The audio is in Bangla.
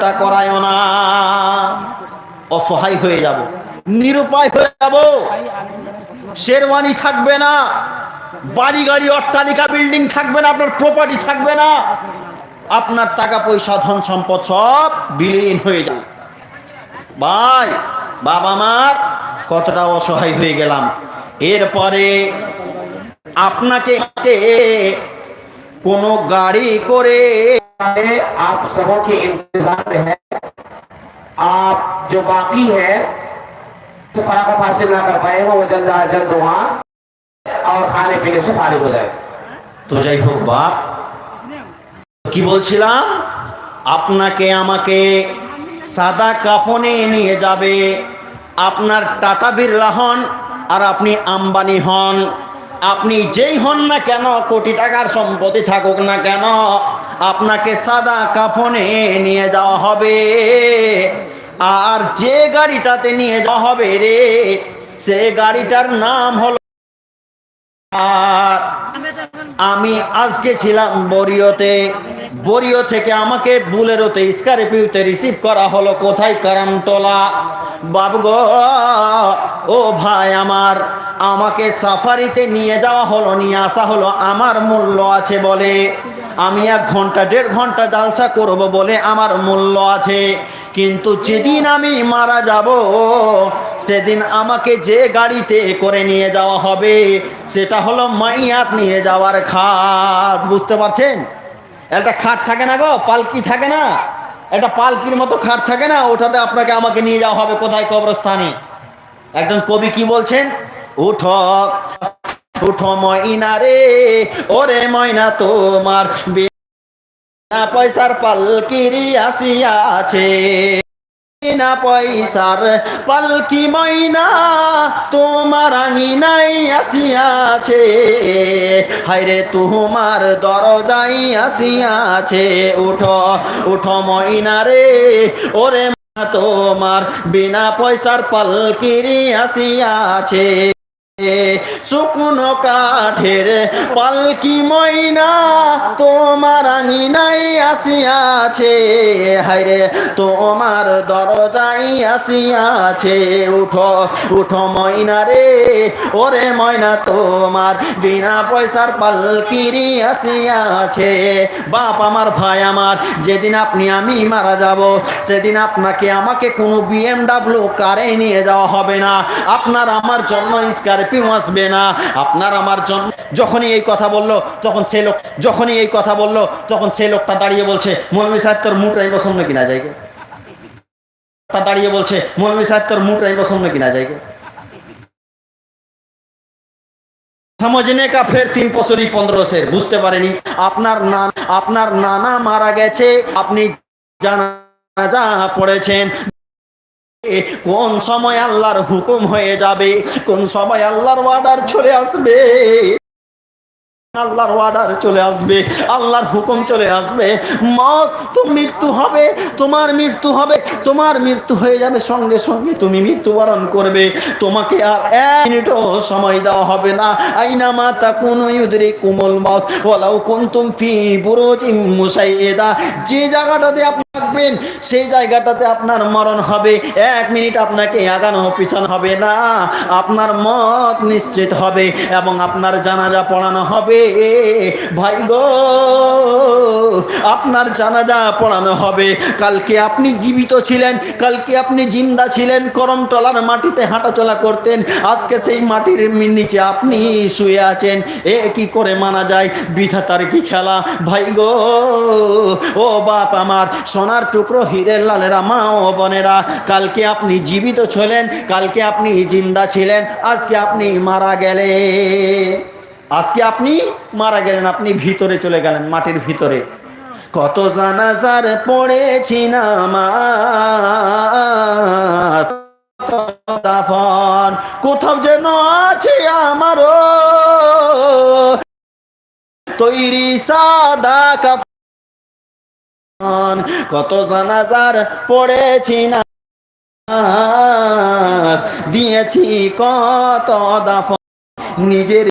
তা করায়ও না, অসহায় হয়ে যাব, নিরুপায় হয়ে যাব, শেরওয়ানি থাকবে না, বাড়ি গাড়ি অট্টালিকা বিল্ডিং থাকবে না, আপনার প্রপার্টি থাকবে না, আপনার টাকা পয়সা ধন সম্পদ সব বিলীন হয়ে যাবে। ভাই বাবা মার কতটা অসহায় হয়ে গেলাম। এরপরে আপনাকে কোনো গাড়ি করে आप सबों के इंतजार में है। आप जो बाकी है सफरा का हासिल ना कर पाए वो जल्द आज जल्द वहाँ और खाने पीने से फारिग हो जाए। তো যাই হোক বাপ, কি বলছিলাম, আপনাকে আমাকে সাদা কাফনে নিয়ে যাবে। আপনার টাটা বিড়লা হন আর আপনি আম্বানি হন, আপনি যেই হন না কেন, কোটি টাকার সম্পত্তি থাকুক না কেন, আপনাকে সাদা কাফনে নিয়ে যাওয়া হবে। আর যে গাড়িটাতে নিয়ে যাওয়া হবে রে, সে গাড়িটার নাম হলো, আর আমি আজকে ছিলাম বরিয়তে, বরিয় থেকে আমাকে বুলেরোতে স্করপিওতে রিসিভ করা হলো। কোথায়? কারামটোলা। বাবগো ও ভাই আমার, আমাকে সাফারিতে নিয়ে যাওয়া হলো, নিয়ে আসা হলো, আমার মূল্য আছে বলে, আমি 1 ঘন্টা 1.5 ঘন্টা জালসা করব বলে আমার মূল্য আছে। কিন্তু যেদিন আমি মারা যাব, সেদিন আমাকে যে গাড়িতে করে নিয়ে যাওয়া হবে সেটা হলো মাইয়াত নিয়ে যাওয়ার খাট। বুঝতে পারছেন? একটা খাট থাকে না গো, পালকি থাকে না, একটা পালকির মতো খাট থাকে না, ওটাতে আপনাকে আমাকে নিয়ে যাওয়া হবে। কোথায়? কবরস্থানে। একজন কবি কি বলছেন? উঠো উঠো ময়না রে, ওরে ময়না তোমার বিনা পয়সার পালকিরি আসিয়াছে, বিনা পয়সার পালকি ময়না তোমার আঙিনাই আসিয়াছে, হায়রে তোমার দরজাই আসিয়াছে। উঠো উঠো ময়না রে, ওরে ময়না তোমার বিনা পয়সার পালকিরি আসিয়াছে, শুকনো কাঠের পালকি ময়না তোমার আঙিনাই আসিয়াছে, হায়রে তোমার দরজাই আসিয়াছে। উঠো উঠো ময়না রে, ওরে ময়না তোমার বিনা পয়সার পালকিরি আসিয়াছে। বাপ আমার, ভাই আমার, যেদিন আপনি আমি মারা যাব, সেদিন আপনাকে আমাকে কোনো BMW কারে নিয়ে যাওয়া হবে না, আপনার আমার জন্য স্করপিও আসবে না, আপনার আমার জন্য। যখনই এই কথা বললো তখন সেই লোকটা দাঁড়িয়ে বলছে, মৌলভী সাহেব তোর মুখ রাইব সামনে কিনা যায়গে, দাঁড়িয়ে বলছে, মৌলভী সাহেব তোর মুখ রাইব সামনে কিনা যায়গে। समझने का फिर 3 বছরই 15 से বুঝতে পারেনি। আপনার নানা মারা গেছে, আপনি জানাজা পড়েছেন, কোন সময় আল্লাহর হুকুম হয়ে যাবে, কোন সময় আল্লাহর অর্ডার চলে আসবে, আল্লাহর অর্ডার চলে আসবে, আল্লাহর হুকুম চলে আসবে, মত তো মৃত্যু হবে, তোমার মৃত্যু হবে, তোমার মৃত্যু হয়ে যাবে, সঙ্গে সঙ্গে তুমি মৃত্যুবরণ করবে, তোমাকে আর 1 মিনিটও সময় দেওয়া হবে না। আইনামা তাকুনু ইউদরিকুমুল মাউত ওয়ালাউ কুনতুম ফি বুরুজিম মুশাইয়্যাদা, যে জায়গাটাতে আপনি থাকবেন সেই জায়গাটাতে আপনার মরণ হবে, 1 মিনিট আপনাকে আগানো পিছানো হবে না, আপনার মত নিশ্চিত হবে এবং আপনার জানাজা পড়ানো হবে। ভাই গো, আপনার জানাজা পড়ানো হবে। কালকে আপনি জীবিত ছিলেন, কালকে আপনি জিন্দা ছিলেন, করমতলার মাটিতে হাঁটাচলা করতেন, আজকে সেই মাটির নিচে আপনি শুয়ে আছেন। এ কি করে মানা যায়? বিধাতার কি খেলা। ভাই গো, ও বাপ আমার, সোনার টুকরো হীরের লালেরা, মা ও বোনেরা, কালকে আপনি জীবিত ছিলেন, কালকে আপনি জিন্দা ছিলেন, আজকে আপনি মারা গেলেন, আজকে আপনি মারা গেলেন, আপনি ভিতরে চলে গেলেন, মাটির ভিতরে। কত জানাজার পড়েছি নামাজ, দাফন কোথাও যেন আছে আমারও তৈরি সাদা কাফন, কত জানাজার পড়েছি নামাজ, দিয়েছি কত দাফন, নিজের